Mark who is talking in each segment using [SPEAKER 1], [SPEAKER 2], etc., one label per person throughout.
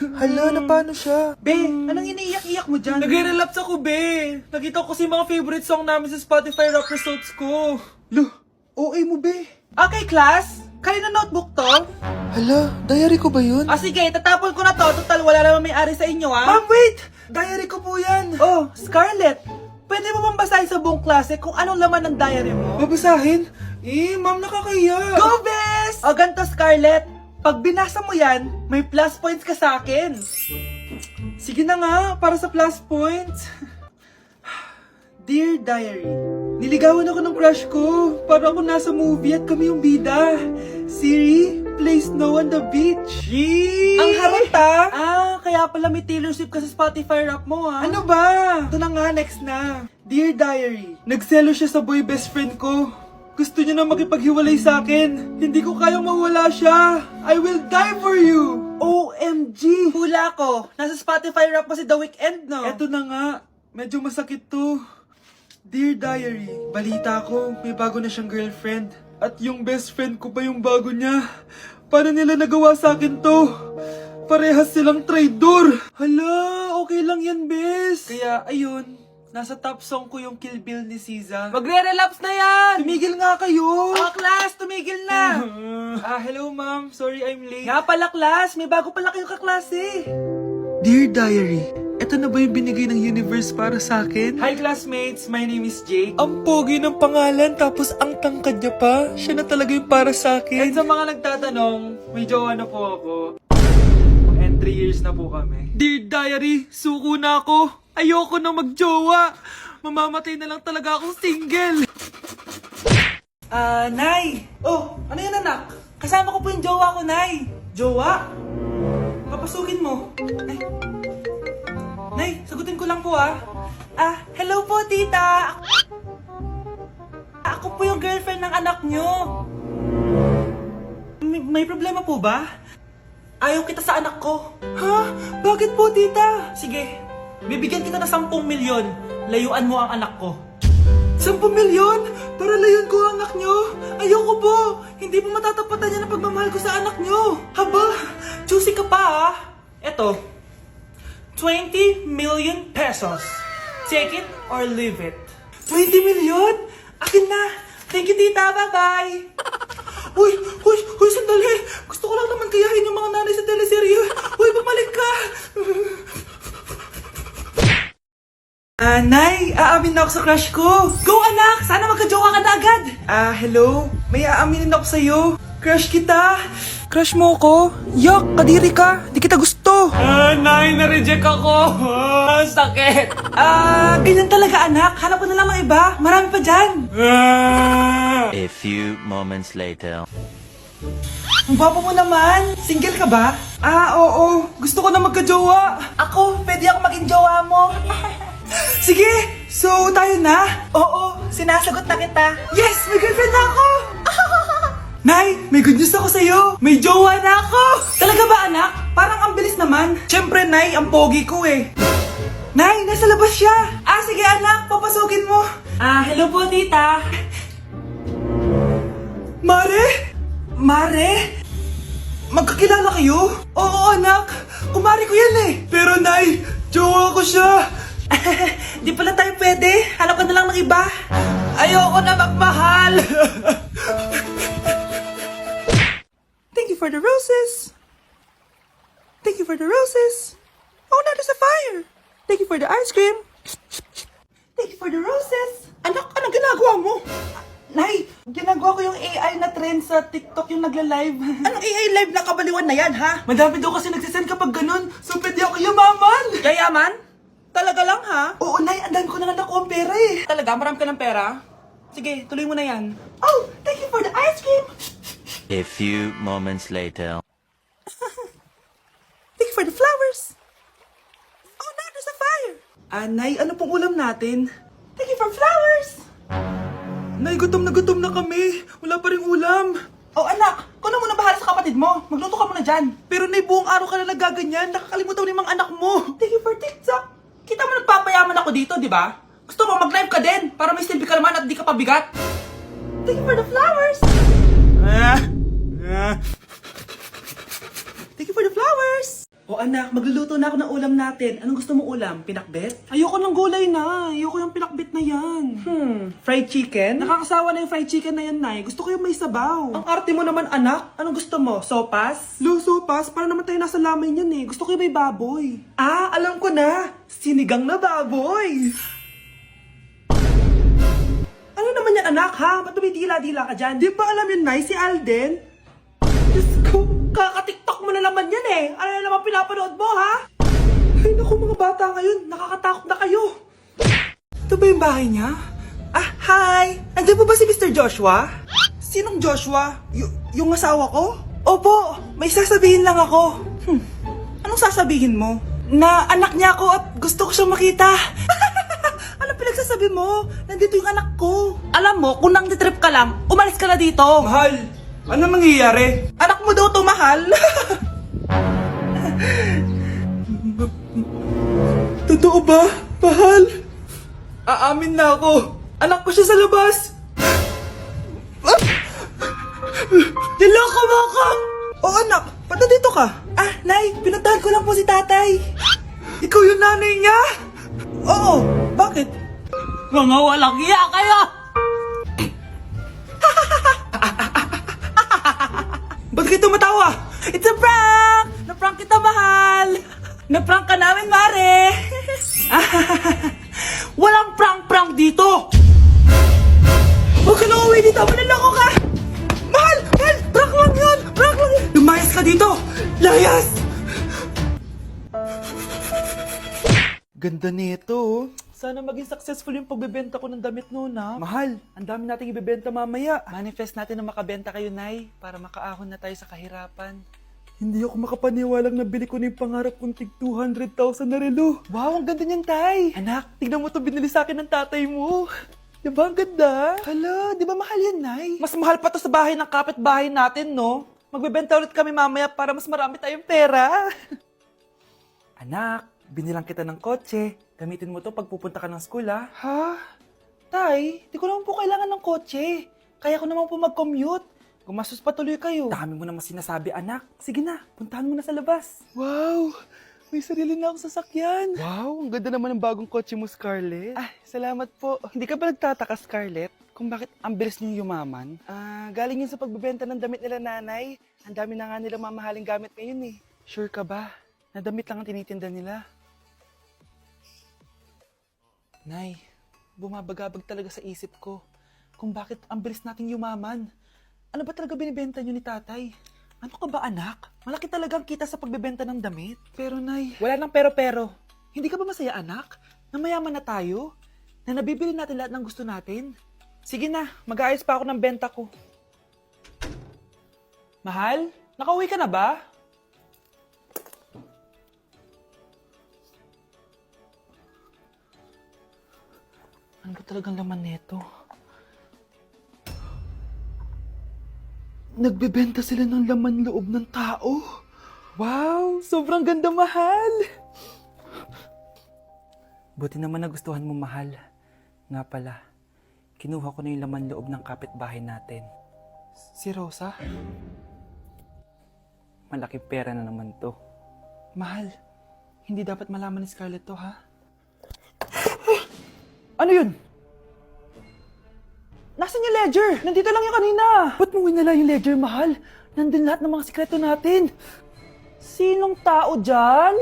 [SPEAKER 1] Hala, na paano siya?
[SPEAKER 2] Be, anong iniiyak-iyak mo dyan?
[SPEAKER 1] Nagre-relapse ako, be. Nakita ko kasi mga favorite song namin sa Spotify rap results ko.
[SPEAKER 2] Lo, OA mo, be. Okay, class. Kanina notebook to?
[SPEAKER 1] Hala, diary ko ba yun?
[SPEAKER 2] Sige, tatapon ko na to. Total, wala naman may-ari sa inyo, ha?
[SPEAKER 1] Ma'am, wait! Diary ko po yan.
[SPEAKER 2] Oh, Scarlett. Pwede mo bang basahin sa buong klase kung anong laman ng diary mo?
[SPEAKER 1] Babasahin? Ma'am, nakakaya.
[SPEAKER 2] Go, Bes! O, ganito, Scarlett. Pag binasa mo yan, may plus points ka sa akin.
[SPEAKER 1] Sige na nga, para sa plus points.
[SPEAKER 2] Dear Diary,
[SPEAKER 1] Niligawan ako ng crush ko. Para ako nasa movie at kami yung bida. Siri, play Snow on the Beach. Yee!
[SPEAKER 2] ang harot kaya pala may Taylor Swift ka sa Spotify rap mo, ha?
[SPEAKER 1] Ano ba?
[SPEAKER 2] Ito na nga, next na. Dear Diary,
[SPEAKER 1] Nagselo siya sa boy best friend ko. Gusto niya na makipaghiwalay sa akin. Hindi ko kayang mawala siya. I will die for you.
[SPEAKER 2] OMG! Hula ko, nasa Spotify rap mo si The Weeknd, no?
[SPEAKER 1] Eto na nga. Medyo masakit to. Dear Diary, balita ko, may bago na siyang girlfriend. At yung best friend ko pa yung bago niya. Paano nila nagawa sa akin to? Parehas silang traitor. Hala, okay lang yan, bes. Kaya, ayun, nasa top song ko yung Kill Bill ni SZA.
[SPEAKER 2] Magre-relapse na yan!
[SPEAKER 1] Tumigil nga kayo!
[SPEAKER 2] Class, tumigil na!
[SPEAKER 1] Hello ma'am. Sorry I'm late.
[SPEAKER 2] Nga pala, class, may bago pala kayong kaklase.
[SPEAKER 1] Dear Diary, eto na ba yung binigay ng universe para sa akin?
[SPEAKER 2] Hi, classmates, my name is Jake.
[SPEAKER 1] Ang pogi ng pangalan tapos ang tangkad niya pa. Siya na talaga yung para sa
[SPEAKER 2] And
[SPEAKER 1] akin.
[SPEAKER 2] sa mga nagtatanong, may jowa na po ako. And 3 years na po kami.
[SPEAKER 1] Dear Diary, suko na ako. Ayoko na magjowa. Mamamatay na lang talaga akong single.
[SPEAKER 2] Nay! Oh, ano yan, anak? Kasama ko po yung jowa ko, Nay. Jowa? Papasukin mo. Nay, sagutin ko lang po, hello po, tita. Ako po yung girlfriend ng anak nyo. May problema po ba? Ayaw kita sa anak ko. Ha? Bakit po, tita? Sige, bibigyan kita ng 10 milyon. Layuan mo ang anak ko.
[SPEAKER 1] 10 milyon? Para layon ko ang anak nyo? Ayoko po. Hindi mo matatapatan yan ang pagmamahal ko sa anak nyo.
[SPEAKER 2] Haba, juicy ka pa, Eto, 20 million pesos. Take it or leave it.
[SPEAKER 1] 20 milyon? Akin na.
[SPEAKER 2] Thank you, tita. Bye-bye.
[SPEAKER 1] Uy, sandali. Gusto ko lang naman kayahin yung mga nanay sa teleserye. Uy, bumalik ka. Nay, aamin na ako sa crush ko.
[SPEAKER 2] Go, anak! Sana magka-jowa ka na agad.
[SPEAKER 1] Hello? May aaminin ako sa'yo. Crush kita. Crush mo ako? Yak, kadiri ka. Di kita gusto.
[SPEAKER 2] Nay, na-reject ako. Sakit. Ganyan talaga, anak. Hanap ko na lang ng iba. Marami pa dyan.
[SPEAKER 3] A few moments later.
[SPEAKER 2] Ang gwapo mo naman. Single ka ba?
[SPEAKER 1] Oo. Gusto ko na magka-jowa.
[SPEAKER 2] Ako, pwede ako maging jowa mo.
[SPEAKER 1] Sige, so tayo na?
[SPEAKER 2] Oo, sinasagot na kita.
[SPEAKER 1] Yes, may girlfriend na ako. Nay, may good news ako sa'yo. May jowa na ako.
[SPEAKER 2] Talaga ba, anak? Parang ang bilis naman.
[SPEAKER 1] Siyempre, Nay, ang pogi ko eh. Nay, nasa labas siya.
[SPEAKER 2] Sige anak, papasukin mo. Hello po, tita.
[SPEAKER 1] Mare?
[SPEAKER 2] Mare?
[SPEAKER 1] Magkakilala kayo? Oo, anak. Kumari ko yan eh. Pero, Nay, jowa ko siya.
[SPEAKER 2] Di pala tayo pwede. Hanap ka na lang ng iba. Ayoko na magmahal.
[SPEAKER 1] Thank you for the roses. Thank you for the roses. Oh, now there's a fire. Thank you for the ice cream.
[SPEAKER 2] Thank you for the roses. Anak, anong ginagawa mo? Nay, ginagawa ko yung AI na trend sa TikTok yung nagla-live. Anong AI live na kabaliwan na yan, ha?
[SPEAKER 1] Madami daw kasi nagsisend kapag ganun. So, pwede ako yumaman.
[SPEAKER 2] Yayaman? Talaga lang, ha?
[SPEAKER 1] Oo, Nay, ang dami ko na nga nakuha ang pera eh.
[SPEAKER 2] Talaga, marami ka ng pera? Sige, tuloy mo na yan.
[SPEAKER 1] Oh, thank you for the ice cream.
[SPEAKER 3] A few moments later.
[SPEAKER 1] Thank you for the flowers. Oh, now there's a fire. Nay, ano pong ulam natin?
[SPEAKER 2] Thank you for flowers.
[SPEAKER 1] Nay, gutom na kami. Wala pa rin ulam.
[SPEAKER 2] Oh, anak, kung na muna bahala sa kapatid mo. Magluto ka muna dyan.
[SPEAKER 1] Pero Nay, buong araw ka na nagaganyan. Nakakalimutan mo ni mga anak mo.
[SPEAKER 2] Thank you for TikTok. Kita mo nagpapayaman ako dito, di ba? Gusto mo mag-live ka din para may silbi ka naman at di ka pabigat. Thank you for the flowers.
[SPEAKER 1] Thank you for the flowers.
[SPEAKER 2] O anak, magluluto na ako ng ulam natin. Anong gusto mong ulam? Pinakbet?
[SPEAKER 1] Ayoko ng gulay na. Ayoko yung pinakbit na yan.
[SPEAKER 2] Fried chicken?
[SPEAKER 1] Nakakasawa na yung fried chicken na yan, Nay. Gusto ko yung may sabaw.
[SPEAKER 2] Ang arte mo naman, anak. Anong gusto mo? Sopas?
[SPEAKER 1] Luso, pas. Para naman tayo nasa lamay niyan eh. Gusto ko yung may baboy.
[SPEAKER 2] Ah, alam ko na. Sinigang na baboy. Ano naman yan, anak, ha? Ba't tumitila-dila ka dyan?
[SPEAKER 1] Di ba alam yun, Nay? Si Alden?
[SPEAKER 2] Diyos ko, kaka-tiktok mo na naman yan eh. Ano na naman pinapanood mo, ha?
[SPEAKER 1] Ay, naku mga bata ngayon. Nakakatakot na kayo. Ito ba yung bahay niya?
[SPEAKER 2] Ah, hi! Andiyan po ba si Mr. Joshua?
[SPEAKER 1] Sinong Joshua? Yung asawa ko?
[SPEAKER 2] Opo, may sasabihin lang ako.
[SPEAKER 1] Anong sasabihin mo?
[SPEAKER 2] Na anak niya ako at gusto ko siyang makita. Ano pinagsasabi mo? Nandito yung anak ko. Alam mo, kung nang-trip ka lang, umalis ka na dito.
[SPEAKER 1] Mahal, ano mangyayari?
[SPEAKER 2] Anak mo daw to, mahal.
[SPEAKER 1] Totoo ba? Mahal? Aamin na ako. Anak ko siya sa labas.
[SPEAKER 2] Niloko mo ako!
[SPEAKER 1] O anak, ba't nandito ka?
[SPEAKER 2] Ah, Nay, pinuntahan ko lang po si tatay.
[SPEAKER 1] Ikaw yung nanay niya?
[SPEAKER 2] Oo, bakit?
[SPEAKER 4] Mga walang iya kayo!
[SPEAKER 1] Ba't kayo tumatawa?
[SPEAKER 2] It's a prank! Na-prank kita, mahal! Na-prank ka namin, Mare! Walang prank-prank dito! Huwag ka na uwi dito! Manaloko ka! Mahal! Mahal! Prank lang yun! Prank lang yun!
[SPEAKER 1] Lumayas ka dito! Layas! Ganda nito, oh.
[SPEAKER 2] Sana maging successful yung pagbebenta ko ng damit noon, ha?
[SPEAKER 1] Mahal, ang dami nating ibebenta mamaya.
[SPEAKER 2] Manifest natin na makabenta kayo, Nay, para makaahon na tayo sa kahirapan.
[SPEAKER 1] Hindi ako makapaniwalang nabili ko na yung pangarap kong tig 200,000 na relo.
[SPEAKER 2] Wow, ang ganda niyan, Tay!
[SPEAKER 1] Anak, tignan mo to binili sa akin ng tatay mo. Diba ang ganda?
[SPEAKER 2] Hala, di ba mahal yan, Nay?
[SPEAKER 1] Mas mahal pa to sa bahay ng kapitbahay natin, no? Magbebenta ulit kami mamaya para mas marami tayong pera. Anak, binilang kita ng kotse. Gamitin mo to pag pupunta ka ng school, ha?
[SPEAKER 2] Ha? Tay, di ko naman po kailangan ng kotse. Kaya ko naman po mag-commute. Gumastos pa tuloy kayo.
[SPEAKER 1] Dami mo naman sinasabi, anak. Sige na, puntahan mo na sa labas.
[SPEAKER 2] Wow, may sarili na akong sasakyan.
[SPEAKER 1] Wow, ang ganda naman ng bagong kotse mo, Scarlett.
[SPEAKER 2] Ah, salamat po.
[SPEAKER 1] Hindi ka ba nagtataka, Scarlett, kung bakit ang bilis niyong yumaman?
[SPEAKER 2] Galing yun sa pagbebenta ng damit nila, nanay. Ang dami na nga nila mamahaling gamit ngayon eh.
[SPEAKER 1] Sure ka ba? Na damit lang ang tinitinda nila?
[SPEAKER 2] Nay, bumabagabag talaga sa isip ko kung bakit ang bilis nating yumaman. Ano ba talaga binibenta nyo ni tatay? Ano ka ba, anak? Malaki talagang kita sa pagbebenta ng damit.
[SPEAKER 1] Pero, Nay,
[SPEAKER 2] Wala nang pero-pero. Hindi ka ba masaya, anak? Na mayaman na tayo? Na nabibili natin lahat ng gusto natin? Sige na, mag-aayos pa ako ng benta ko. Mahal, nakauwi ka na ba? Ano ba talagang laman nito?
[SPEAKER 1] nagbebenta sila ng laman loob ng tao.
[SPEAKER 2] Wow, sobrang ganda, mahal!
[SPEAKER 1] Buti naman nagustuhan mo, mahal. Nga pala, kinuha ko na yung laman loob ng kapitbahay natin.
[SPEAKER 2] Si Rosa?
[SPEAKER 1] Malaking pera na naman to.
[SPEAKER 2] Mahal, hindi dapat malaman ni Scarlett to, ha? Ano yun? Nasaan yung ledger? Nandito lang yung kanina.
[SPEAKER 1] Ba't mo winala yung ledger, mahal? Nandun lahat ng mga sikreto natin.
[SPEAKER 2] Sinong tao dyan?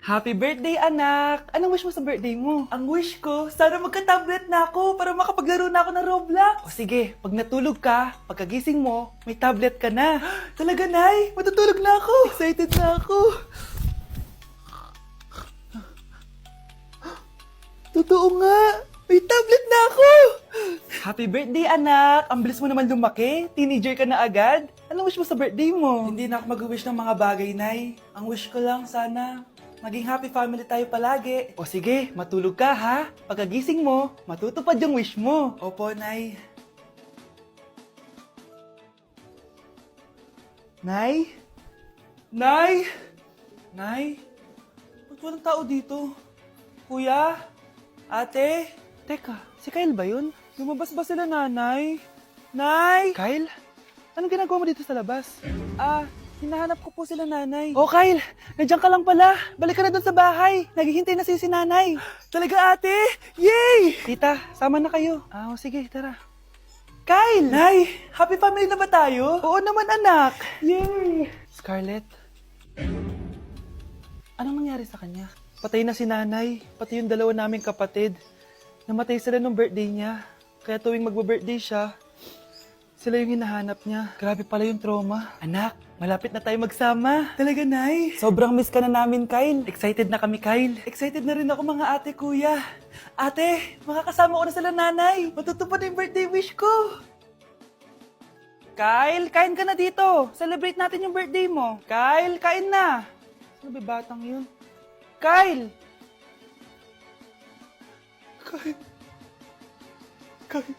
[SPEAKER 2] Happy birthday, anak! Anong wish mo sa birthday mo? Ang wish ko, sana magka-tablet na ako para makapaglaro na ako ng Roblox. O sige, pag natulog ka, pagkagising mo, may tablet ka na. Talaga, Nay? Matutulog na ako. Excited na ako. Totoo nga! May tablet na ako! Happy birthday, anak! Ang bilis mo naman lumaki. Teenager ka na agad. Anong wish mo sa birthday mo? Hindi na ako mag-wish ng mga bagay, Nay. Ang wish ko lang, sana maging happy family tayo palagi. O sige, matulog ka, ha? Pagkagising mo, matutupad yung wish mo. Opo, Nay. Nay? Nay? Nay? Ba't walang tao dito? Kuya? Ate?
[SPEAKER 1] Teka, si Kyle ba yun?
[SPEAKER 2] Lumabas ba sila, nanay? Nay?
[SPEAKER 1] Kyle? Anong ginagawa mo dito sa labas?
[SPEAKER 2] Hinahanap ko po sila nanay. Oh, Kyle! Nandiyan ka lang pala. Balik ka na doon sa bahay. Naghihintay na si nanay. Talaga, ate? Yay! Tita, sama na kayo. Sige, tara. Kyle! Nay! Happy family na ba tayo? Oo naman, anak. Yay! Scarlett? Anong nangyari sa kanya? Patay na si nanay. Pati yung dalawa naming kapatid. Namatay sila nung birthday niya. Kaya tuwing magbo-birthday siya, sila yung hinahanap niya. Grabe pala yung trauma. Anak, malapit na tayo magsama. Talaga, Nay. Sobrang miss ka na namin, Kyle. Excited na kami, Kyle. Excited na rin ako, mga ate, kuya. Ate, makakasama ko na sila nanay. Matutupad na yung birthday wish ko. Kyle, kain ka na dito. Celebrate natin yung birthday mo. Kyle, kain na. Sino ba batang yun? Kyle! Kyle.